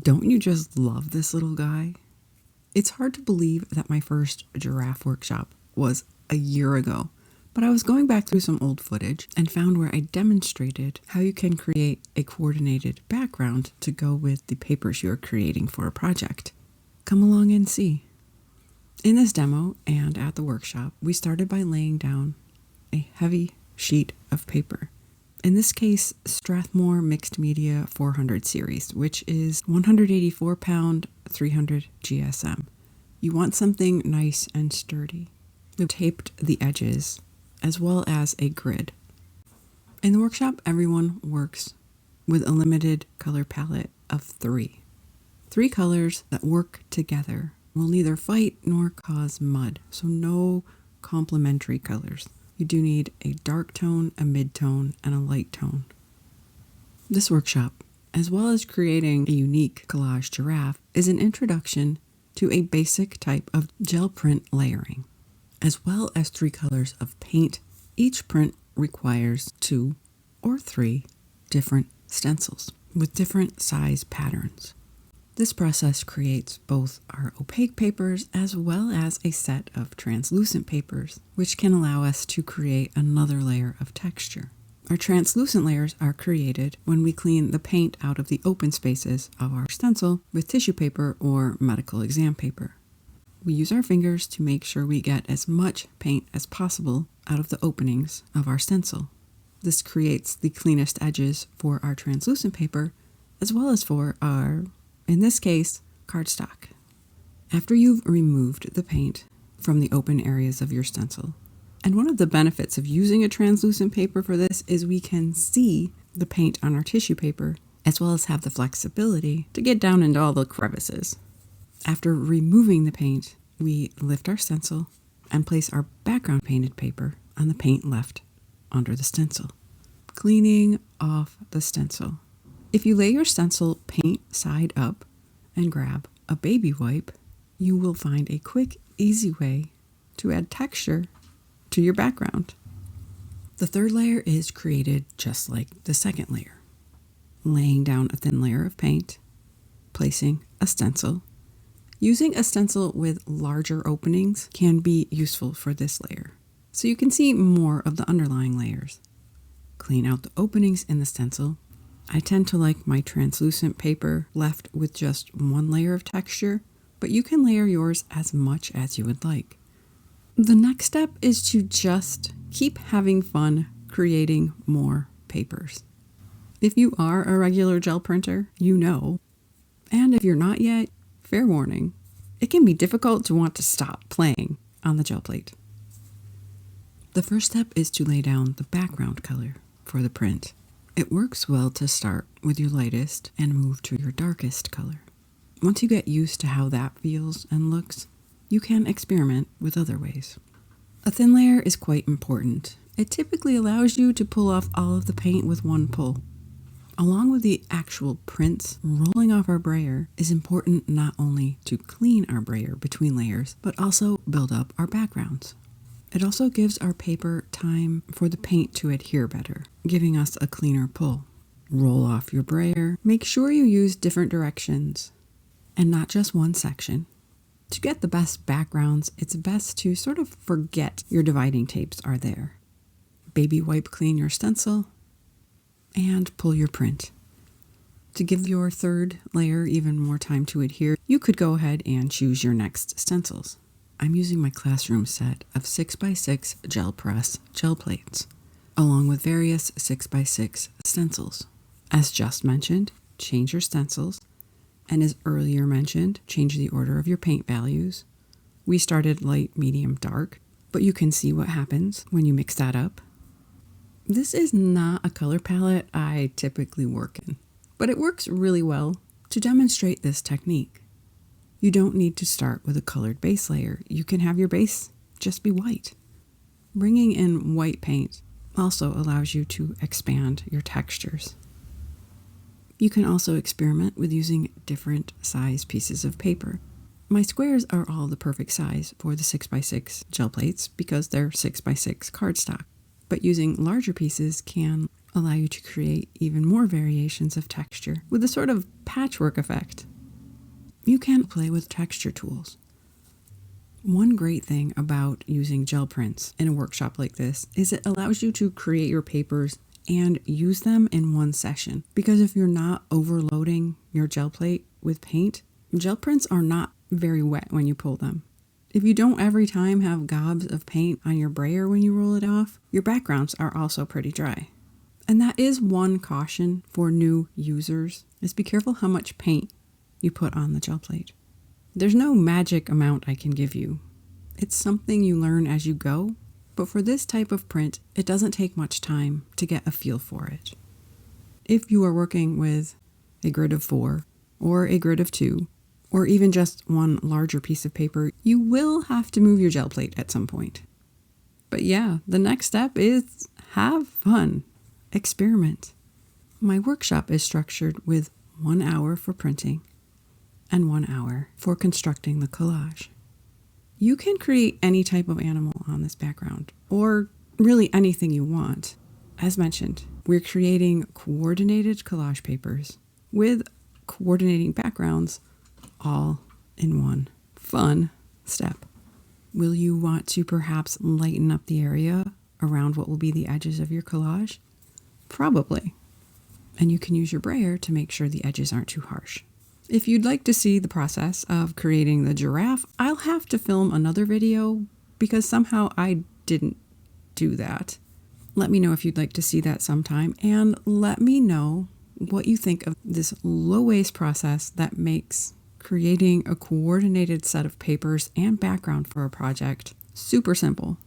Don't you just love this little guy? It's hard to believe that my first giraffe workshop was a year ago, but I was going back through some old footage and found where I demonstrated how you can create a coordinated background to go with the papers you are creating for a project. Come along and see. In this demo and at the workshop, we started by laying down a heavy sheet of paper. In this case, Strathmore Mixed Media 400 series, which is 184 pound, 300 GSM. You want something nice and sturdy. We taped the edges as well as a grid. In the workshop, everyone works with a limited color palette of 3. 3 colors that work together will neither fight nor cause mud, so no complementary colors. You do need a dark tone, a mid-tone, and a light tone. This workshop, as well as creating a unique collage giraffe, is an introduction to a basic type of gel print layering, as well as 3 colors of paint. Each print requires 2 or 3 different stencils with different size patterns. This process creates both our opaque papers as well as a set of translucent papers, which can allow us to create another layer of texture. Our translucent layers are created when we clean the paint out of the open spaces of our stencil with tissue paper or medical exam paper. We use our fingers to make sure we get as much paint as possible out of the openings of our stencil. This creates the cleanest edges for our translucent paper as well as for our, in this case, cardstock. After you've removed the paint from the open areas of your stencil, and one of the benefits of using a translucent paper for this is we can see the paint on our tissue paper, as well as have the flexibility to get down into all the crevices. After removing the paint, we lift our stencil and place our background painted paper on the paint left under the stencil. Cleaning off the stencil. If you lay your stencil paint side up and grab a baby wipe, you will find a quick, easy way to add texture to your background. The third layer is created just like the second layer. Laying down a thin layer of paint, placing a stencil. Using a stencil with larger openings can be useful for this layer, so you can see more of the underlying layers. Clean out the openings in the stencil. I tend to like my translucent paper left with just one layer of texture, but you can layer yours as much as you would like. The next step is to just keep having fun creating more papers. If you are a regular gel printer, you know. And if you're not yet, fair warning, it can be difficult to want to stop playing on the gel plate. The first step is to lay down the background color for the print. It works well to start with your lightest and move to your darkest color. Once you get used to how that feels and looks, you can experiment with other ways. A thin layer is quite important. It typically allows you to pull off all of the paint with one pull. Along with the actual prints, rolling off our brayer is important not only to clean our brayer between layers, but also build up our backgrounds. It also gives our paper time for the paint to adhere better, giving us a cleaner pull. Roll off your brayer. Make sure you use different directions and not just one section. To get the best backgrounds, it's best to sort of forget your dividing tapes are there. Baby wipe clean your stencil and pull your print. To give your third layer even more time to adhere, you could go ahead and choose your next stencils. I'm using my classroom set of 6x6 gel press gel plates, along with various 6x6 stencils. As just mentioned, change your stencils, and as earlier mentioned, change the order of your paint values. We started light, medium, dark, but you can see what happens when you mix that up. This is not a color palette I typically work in, but it works really well to demonstrate this technique. You don't need to start with a colored base layer. You can have your base just be white. Bringing in white paint also allows you to expand your textures. You can also experiment with using different size pieces of paper. My squares are all the perfect size for the 6x6 gel plates because they're 6x6 cardstock, but using larger pieces can allow you to create even more variations of texture with a sort of patchwork effect. You can play with texture tools. One great thing about using gel prints in a workshop like this is it allows you to create your papers and use them in one session. Because if you're not overloading your gel plate with paint, gel prints are not very wet when you pull them. If you don't every time have gobs of paint on your brayer when you roll it off, your backgrounds are also pretty dry. And that is one caution for new users, is be careful how much paint you put on the gel plate. There's no magic amount I can give you. It's something you learn as you go, but for this type of print, it doesn't take much time to get a feel for it. If you are working with a grid of 4 or a grid of 2, or even just one larger piece of paper, you will have to move your gel plate at some point. But yeah, the next step is have fun. Experiment. My workshop is structured with 1 hour for printing and 1 hour for constructing the collage. You can create any type of animal on this background, or really anything you want. As mentioned, we're creating coordinated collage papers with coordinating backgrounds all in one fun step. Will you want to perhaps lighten up the area around what will be the edges of your collage? Probably. And you can use your brayer to make sure the edges aren't too harsh. If you'd like to see the process of creating the giraffe, I'll have to film another video because somehow I didn't do that. Let me know if you'd like to see that sometime, and let me know what you think of this low waste process that makes creating a coordinated set of papers and background for a project super simple.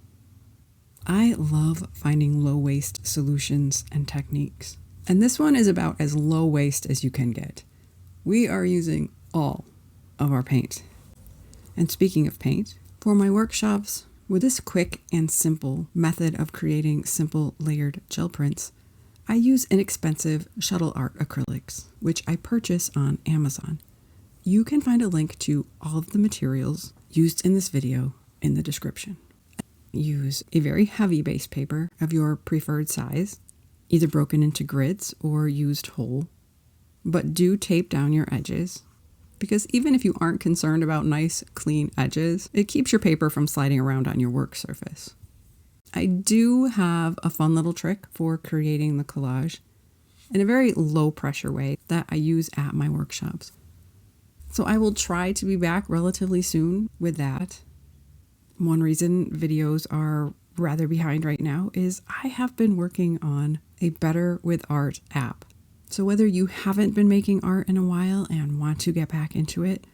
I love finding low waste solutions and techniques, and this one is about as low waste as you can get. We are using all of our paint. And speaking of paint, for my workshops, with this quick and simple method of creating simple layered gel prints, I use inexpensive shuttle art acrylics, which I purchase on Amazon. You can find a link to all of the materials used in this video in the description. Use a very heavy base paper of your preferred size, either broken into grids or used whole. But do tape down your edges, because even if you aren't concerned about nice, clean edges, it keeps your paper from sliding around on your work surface. I do have a fun little trick for creating the collage in a very low pressure way that I use at my workshops. So I will try to be back relatively soon with that. One reason videos are rather behind right now is I have been working on a Better with Art app. So whether you haven't been making art in a while and want to get back into it,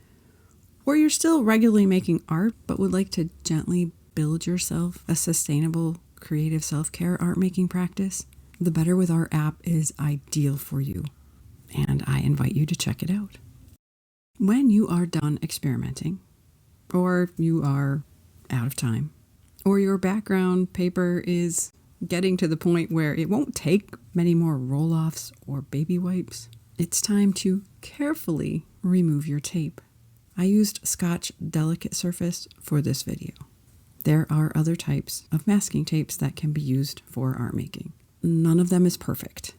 or you're still regularly making art but would like to gently build yourself a sustainable, creative self-care art making practice, the Better with Art app is ideal for you, and I invite you to check it out. When you are done experimenting, or you are out of time, or your background paper is getting to the point where it won't take many more roll-offs or baby wipes, it's time to carefully remove your tape. I used Scotch Delicate Surface for this video. There are other types of masking tapes that can be used for art making. None of them is perfect.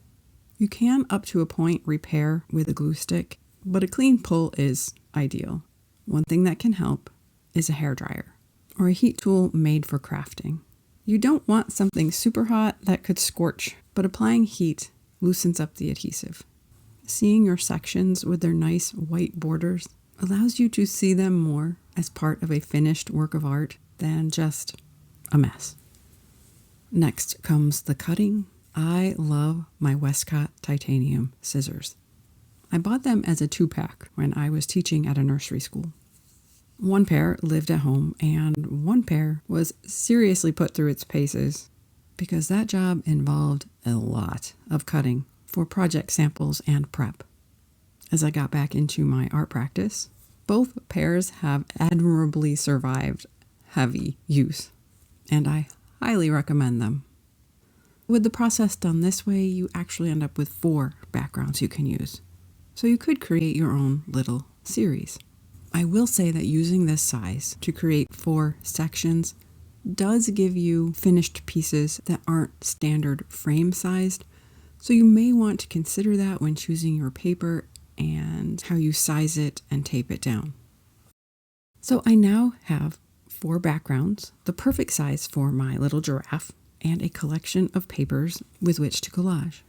You can, up to a point, repair with a glue stick, but a clean pull is ideal. One thing that can help is a hairdryer or a heat tool made for crafting. You don't want something super hot that could scorch, but applying heat loosens up the adhesive. Seeing your sections with their nice white borders allows you to see them more as part of a finished work of art than just a mess. Next comes the cutting. I love my Westcott titanium scissors. I bought them as a 2-pack when I was teaching at a nursery school. One pair lived at home, and one pair was seriously put through its paces because that job involved a lot of cutting for project samples and prep. As I got back into my art practice, both pairs have admirably survived heavy use, and I highly recommend them. With the process done this way, you actually end up with 4 backgrounds you can use, so you could create your own little series. I will say that using this size to create 4 sections does give you finished pieces that aren't standard frame sized, so you may want to consider that when choosing your paper and how you size it and tape it down. So I now have 4 backgrounds, the perfect size for my little giraffe, and a collection of papers with which to collage.